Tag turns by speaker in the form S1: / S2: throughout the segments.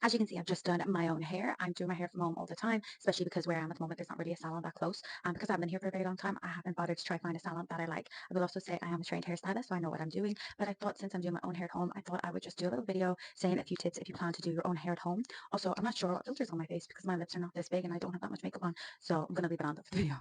S1: As you can see, I've just done my own hair. I'm doing my hair from home all the time, especially because where I am at the moment, there's not really a salon that close. Because I've been here for a very long time, I haven't bothered to try find a salon that I like. I will also say I am a trained hairstylist, so I know what I'm doing. But I thought since I'm doing my own hair at home, I thought I would just do a little video saying a few tips if you plan to do your own hair at home. Also, I'm not sure what filter's on my face because my lips are not this big and I don't have that much makeup on, so I'm gonna leave it on the video.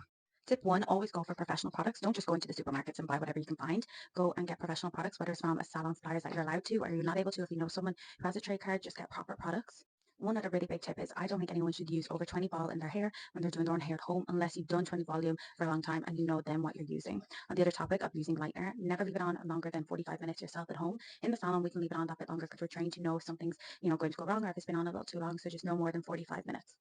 S1: Tip one, always go for professional products. Don't just go into the supermarkets and buy whatever you can find. Go and get professional products, whether it's from a salon suppliers that you're allowed to or you're not able to. If you know someone who has a trade card, just get proper products. One other really big tip is I don't think anyone should use over 20 ball in their hair when they're doing their own hair at home unless you've done 20 volume for a long time and you know then what you're using. On the other topic of using lightener, never leave it on longer than 45 minutes yourself at home. In the salon, we can leave it on that bit longer because we're trained to know if something's, going to go wrong or if it's been on a little too long. So just no more than 45 minutes.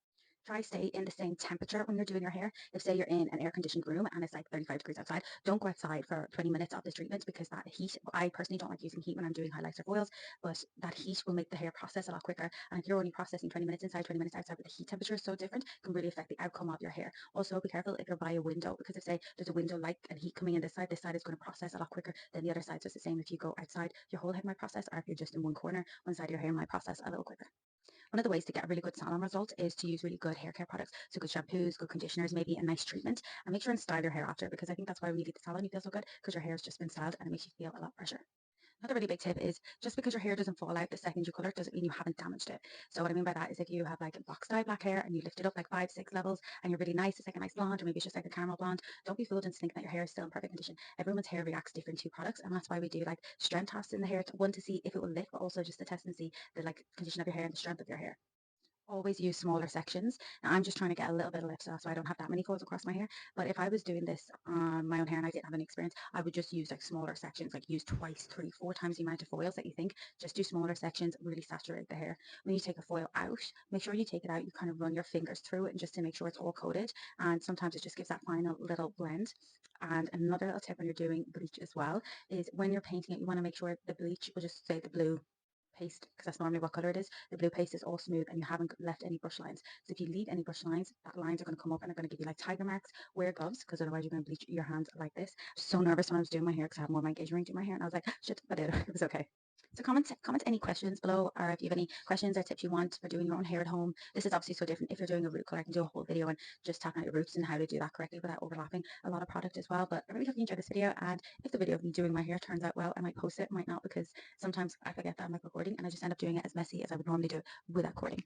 S1: Try stay in the same temperature when you're doing your hair. If say you're in an air conditioned room and it's like 35 degrees outside, don't go outside for 20 minutes of this treatment because that heat, I personally don't like using heat when I'm doing highlights or foils, but that heat will make the hair process a lot quicker. And if you're only processing 20 minutes inside, 20 minutes outside, but the heat temperature is so different, it can really affect the outcome of your hair. Also be careful if you're by a window because if say there's a window light and heat coming in this side is going to process a lot quicker than the other side. So it's the same if you go outside, your whole head might process, or if you're just in one corner, one side of your hair might process a little quicker. One of the ways to get a really good salon result is to use really good hair care products. So good shampoos, good conditioners, maybe a nice treatment, and make sure and style your hair after because I think that's why when you leave the salon you feel so good because your hair has just been styled and it makes you feel a lot fresher. Another really big tip is just because your hair doesn't fall out the second you color it doesn't mean you haven't damaged it. So what I mean by that is if you have like box dye black hair and you lift it up like 5, 6 levels and you're really nice, it's like a nice blonde or maybe it's just like a caramel blonde, don't be fooled into thinking that your hair is still in perfect condition. Everyone's hair reacts different to products and that's why we do like strength tests in the hair, one to see if it will lift, but also just to test and see the like condition of your hair and the strength of your hair. Always use smaller sections. Now I'm just trying to get a little bit of lift so I don't have that many folds across my hair. But if I was doing this on my own hair and I didn't have any experience, I would just use like smaller sections, like use twice, 3, 4 times the amount of foils that you think. Just do smaller sections, really saturate the hair. When you take a foil out, make sure you take it out, you kind of run your fingers through it and just to make sure it's all coated. And sometimes it just gives that final little blend. And another little tip when you're doing bleach as well is when you're painting it, you want to make sure the bleach, will just say the blue paste because that's normally what color it is. The blue paste is all smooth and you haven't left any brush lines. So if you leave any brush lines, that lines are going to come up and are going to give you like tiger marks. Wear gloves because otherwise you're going to bleach your hands like this. I was so nervous when I was doing my hair because I have more of my engagement ring to my hair and I was like, shit, but it was okay. So comment any questions below or if you have any questions or tips you want for doing your own hair at home. This is obviously so different. If you're doing a root color, I can do a whole video and just talking about your roots and how to do that correctly without overlapping a lot of product as well. But I really hope you enjoyed this video and if the video of me doing my hair turns out well, I might post it, might not because sometimes I forget that I'm like recording and I just end up doing it as messy as I would normally do it without recording.